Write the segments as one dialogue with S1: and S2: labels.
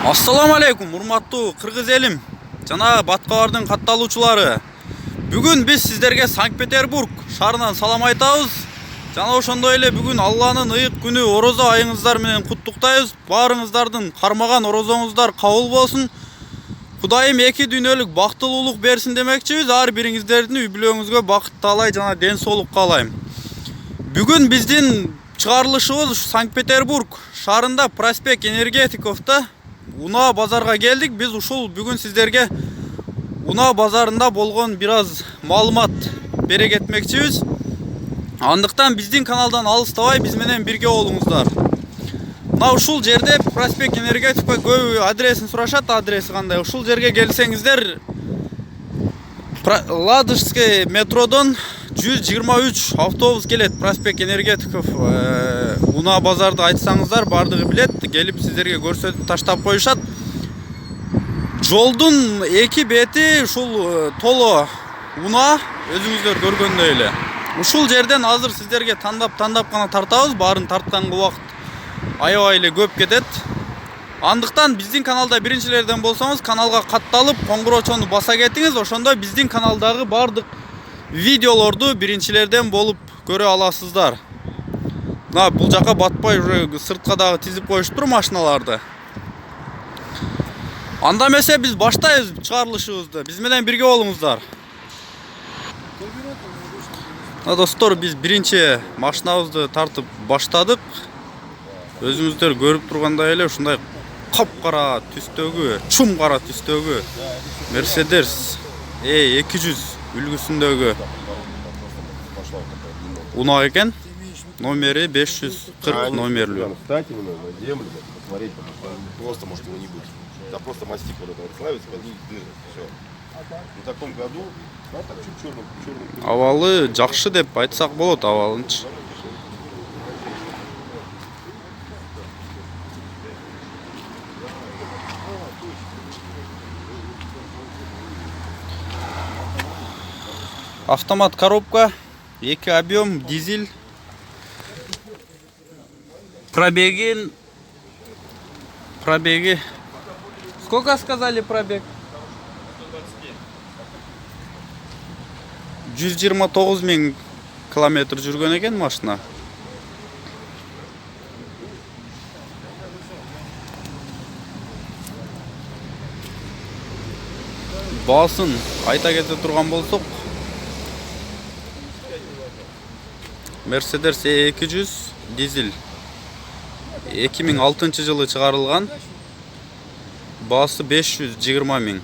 S1: Assalamu алейкум, урматтуу кыргыз элим жана Баткабардын катталуучулары. Бүгүн биз сиздерге Санкт-Петербург шаарынан салам айтабыз. Жана ошондой эле бүгүн Алланын ыйык күнү орозо айыңыздар менен куттуктайбыз. Баарыңыздардын кармаган орозоңуздар кабыл болсун. Кудайым эки дүйнөлүк бактылуулук берсин демекчибиз. Ар бириңиздердин үй бүлөңүзгө бакыт таалай жана ден соолук каалайм. Бүгүн биздин чыгарылышыбыз Санкт-Петербург шаарында Проспект Энергетиковдо Унаа базарга келдик. Биз ушул бүгүн сиздерге Унаа базарында болгон бир аз маалымат бере кетмекчибиз. Андыктан биздин каналдан алыстабай биз менен бирге болуңуздар. Мына ушул жерде Проспект Энергетикова көбү адресин сурашат, адреси кандай. Ушул жерге келсеңиздер Ладожский метродон 123 автобус келет. Проспект Энергетиков Унаа базарды айтсаңыздар бардыгы билет. Келип сиздерге көрсөтүп таштап коюшат. Жолдун эки бети ушул толо Унаа, өзүңүздөр көргөндөй эле. Ушул жерден азыр сиздерге тандап гана тартабыз. Баарын тартканга убакыт аябай эле көп кетет. Андыктан биздин каналда биринчилерден болсоңуз, каналга катталып, коңгуроочону баса кетиңиз. Ошондо биздин каналдагы бардык видеолорду биринчилерден болуп көрө аласыздар. Мына бул жака батпай уже сыртка дагы тизип коюшуптур машиналарды. Анда эмесе биз баштайбыз чыгарылышыбызды. Биз менен бирге болуңуздар. Достор, биз биринчи машинабызды тартып баштадык. Өзүңүздөр көрүп тургандай эле ушундай капкара түстөгү, чум кара түстөгү Mercedes E200 үлгүсүндөгү Унаа экен. Номери 540 номерлүү.
S2: Встать именно на землю, посмотреть, просто может его не быть. Да просто мастик вот этого славится, под ним дыры, все. В таком году, да, так чуть черным.
S1: Абалы жакшы деп айтсак болот, абалынчы. Автомат коробка, 2 объем, дизель. Пробеги. Сколько сказали пробег? 129 000 километр жүргөн экен машина. Баасын айта кете турган болсок, Mercedes E200 дизель 2006 жылы чыгарылган. Баасы 520 000.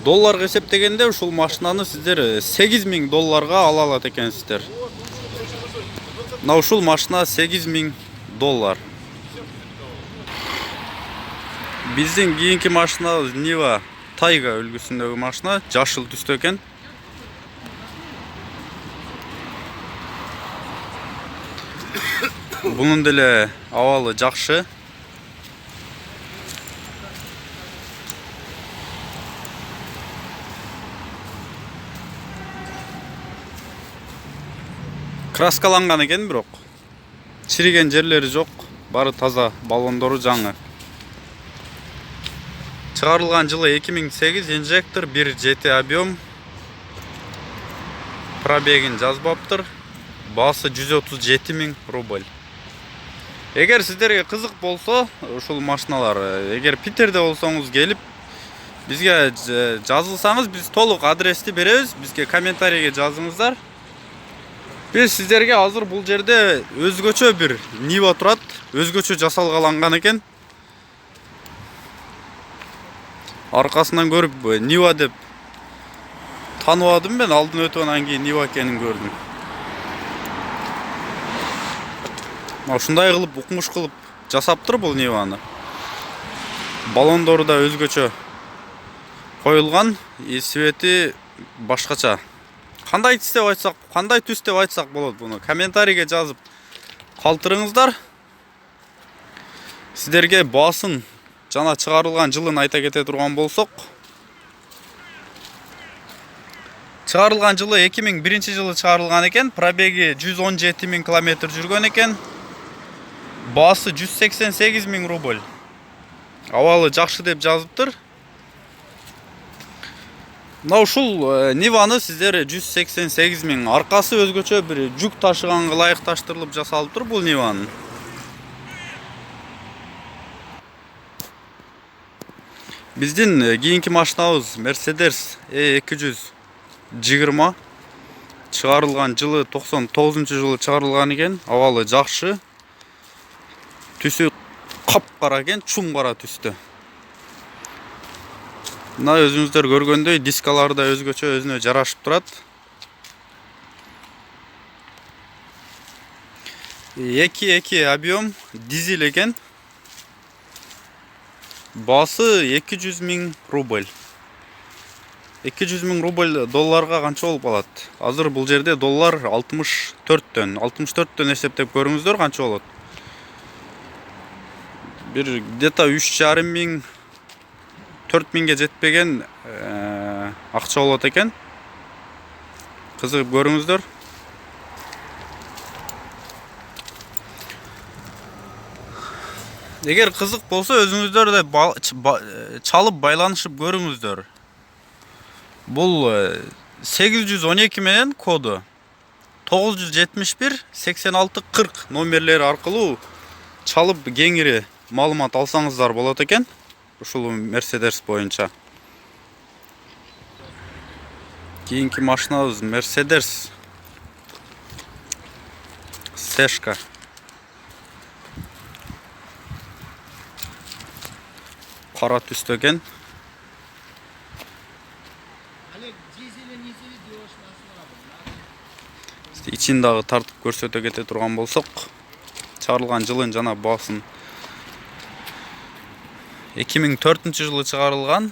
S1: Долларга эсептегенде ушул машинаны сиздер 8 000 долларга ала алат экенсиздер. Мына ушул машина 8 000 доллар. Биздин кийинки машинабыз Niva Tayga үлгүсүндөгү машина, жашыл түстө экен. Bunun деле абалы жакшы. Краскаланган экен, бирок чириген жерлери жок, бары таза, баллондору жаңы. Чыгарылган жылы 2008, инжектор 1.7 объем. Пробегин жазбаптыр. Баасы 137 000 рубль. Эгер сиздерге кызык болсо, ушул машиналар, эгер Питерде болсоңуз келип бизге жазылсаңыз, биз толук адрести беребиз, бизге комментарийге жазыңыздар. Биз сиздерге азыр бул жерде өзгөчө бир Niva турат, өзгөчө жасалгаланган экен. Аркасынан көрүп Niva деп тааныбадым мен, алдын өтүп анан кийин Niva экенин көрдүм. Ушундай кылып, укмуш кылып жасаптыр бул Niva'ны. Баллондору да өзгөчө коюлган, свети башкача. Кандай түс деп айтсак болот буну? Комментарийге жазып калтырыңыздар. Сиздерге баасын жана чыгарылган жылын айта кете турган болсок, чыгарылган жылы 2001 жылы чыгарылган экен. Пробеги 117 000 километр жүргөн экен. Баасы 188 000 рубль. Абалы жакшы деп жазыптыр. Мына ушул Ниваны сиздер 188 миң. Аркасы өзгөчө бир жүк ташыганга ылайыкташтырылып жасалыптыр бул Ниванын. Биздин кийинки машинабыз Mercedes E220. Чыгарылган жылы 99-жылы чыгарылган экен. Абалы жакшы. Түсү капкара экен, чум кара түстө. Мына өзүңүздөр көргөндөй дискалары да өзгөчө өзүнө жарашып турат. 2.2 объем дизель экен. Басы 200 миң рубль. 200 миң рубль долларга канча болуп калат? Азыр бул жерде доллар 64төн. 64төн эсептеп көрүңүздөр канча болот. Бир где-то 3,5 миң 4 миңге жетпеген акча болот экен. Кызыгып көрүңүздөр. Эгер кызык болсо өзүңүздөр да чалып байланышып көрүңүздөр. Бул 812 менен коду 971 86 40 номерлери аркылуу чалып кеңири маалымат алсаңыздар болот экен. Ушул Mercedes боюнча. Кийинки машинабыз Mercedes Сешка. Кара түстө экен. Ичин дагы тартып көрсөтө кете турган болсок, чыгарылган жылын жана баасын 2004-жылы чыгарылган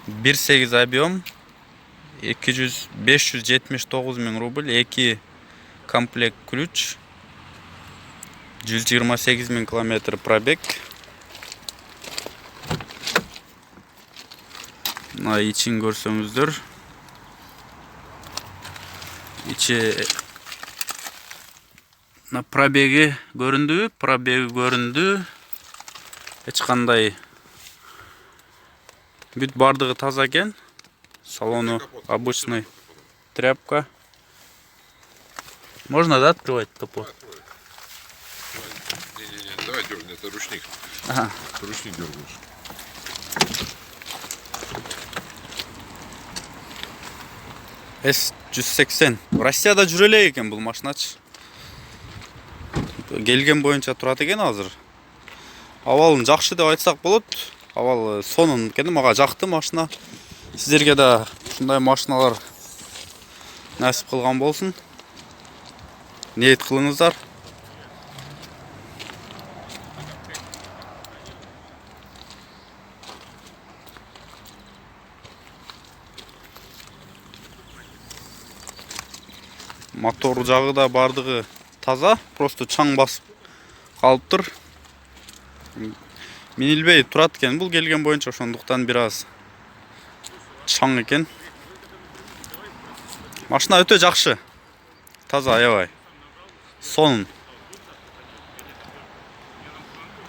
S1: 1.8 объем 579 миң рубль, 2 комплект ключ, 128 миң километр пробег. Мына ичин көрсөңүздөр. Ичи пробеги көрүндү. Эч кандай бүт бардыгы таза экен. Салону обычный тряпка. Можно, да, открывать капот?
S2: Не, давай дёрни, это ручник.
S1: Ага.
S2: Ручник дергаешь.
S1: S180. Россияда жүрө элек экен бул машиначы. Келген боюнча турат экен азыр. Абалын жакшы деп айтсак болот. Абал сонун экен, мага жакты машина. Сиздерге да ушундай машиналар насип кылган болсун. Ниет кылыңыздар. Мотор жагы да бардыгы таза, просто чаң басып калыптыр. Минилбей турат экен бул келген боюнча, ошондуктан бир аз чаң экен. Машина өтө жакшы. Таза, аябай. Сонун.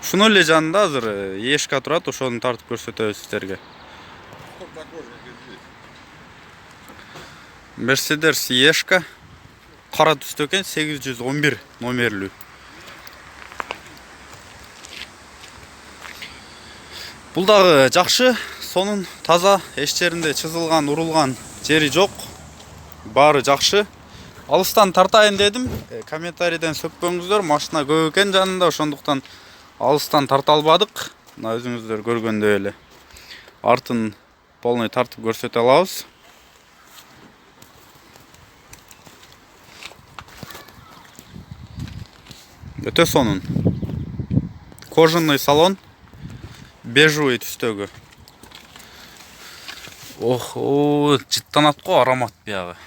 S1: Ушунун эле жанында азыр Ешка турат, ошону тартып көрсөтөбүз сиздерге. Mercedes Ешка. Кара түстө экен, 811 номерлүү. Бул дагы жакшы, сонун, таза, эч жеринде чызылган, урулган жери жок. Баары жакшы. Алыстан тартайын дедим. Комментарийден сөкпөңүздөр, машина көп экен жанында, ошондуктан алыстан тарта албадык. Мына өзүңүздөр көргөндөй эле. Артын полный тартып көрсөтө алабыз. Өтө сонун. Кожаный салон, бежевый түстөгү. Ох, жыттанат го, аромат биягы.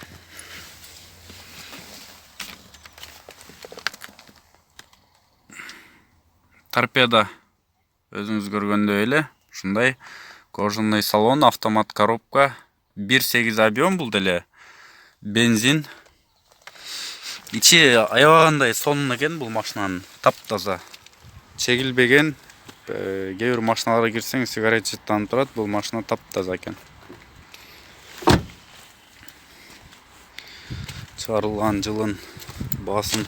S1: Торпеда өзүңүз көргөндөй эле, ушундай кожаный салон, автомат коробка, 1.8 объем бул деле. Бензин. Ичи аябагандай сонун экен бул машинанын, таптаза. Чегилбеген, кээ бир машиналарга кирсең сигарет жыттанып турат. Бул машина таптаза экен. Чыгарылган жылын баасын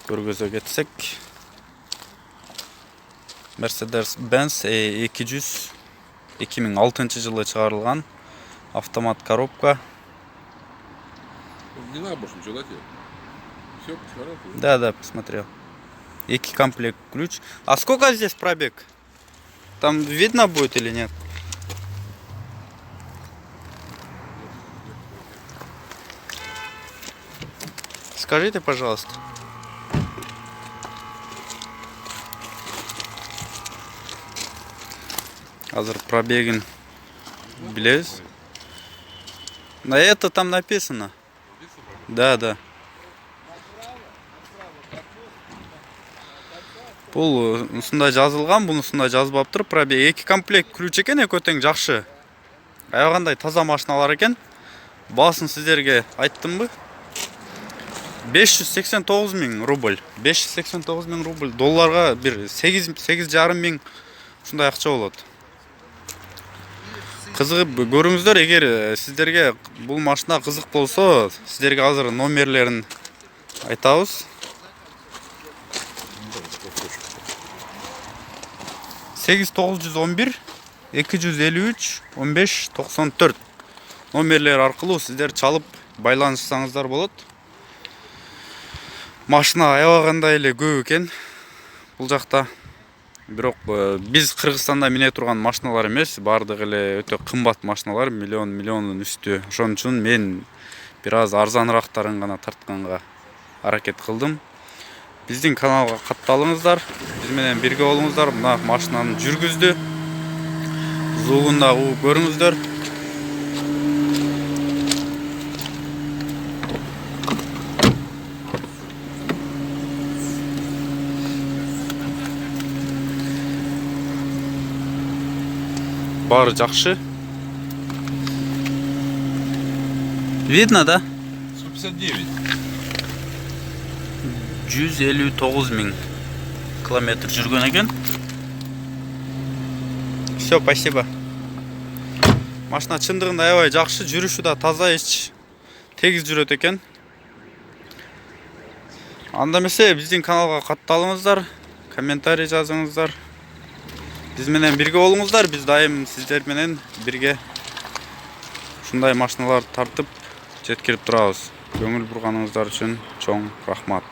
S1: көргөзө кетсек, Mercedes-Benz E200 2006 жылы чыгарылган автомат коробка.
S3: Не надо больше ничего, да, тебе? Все, посмотрел?
S1: Да, посмотрел. Эки комплект ключ. А сколько здесь пробег? Там видно будет или нет? Скажите, пожалуйста. Азыр пробегин билебиз. На это там написано. Да. Бул ушундай жазылган, бунусунда жазбаптыр. Пробег 2 комплект ключ экен, экөө тең жакшы. Аягандай таза машиналар экен. Баасын сиздерге айттымбы? 589 000 рубль. 589 000 рубль. Долларга бир 8,5 миң ушундай акча болот. Кызыгып көрүңүздөр, эгер сиздерге бул машина кызык болсо, сиздерге азыр номерлерин айтабыз. 8911 253 15 94 номерлер аркылуу сиздер чалып байланышсаңыздар болот. Машина аябагандай эле көп экен бул жакта. Бирок биз Кыргызстанда мине турган машиналар эмес, бардыгы эле өтө кымбат машиналар, миллиондун үстү. Ошон үчүн мен бир аз арзанырактарын гана тартканга аракет кылдым. Биздин каналга катталыңыздар, биз менен бирге болуңуздар. Мына машинаны жүргүздү. Зугун да угуп көрүңүздөр. Бары жакшы. Видно, да?
S3: 159.
S1: 159 000 километр жүргөн экен. Все, спасибо. Машина чындыгында аябай жакшы, жүрүшү да таза, эч тегиз жүрөт экен. Анда эмесе биздин каналга катталыңыздар, комментарий жазыңыздар. Биз менен бирге болуңуздар, биз дайым сиздер менен бирге ушундай машиналарды тартып жеткирип турабыз. Көңүл бурганыңыздар үчүн чоң рахмат.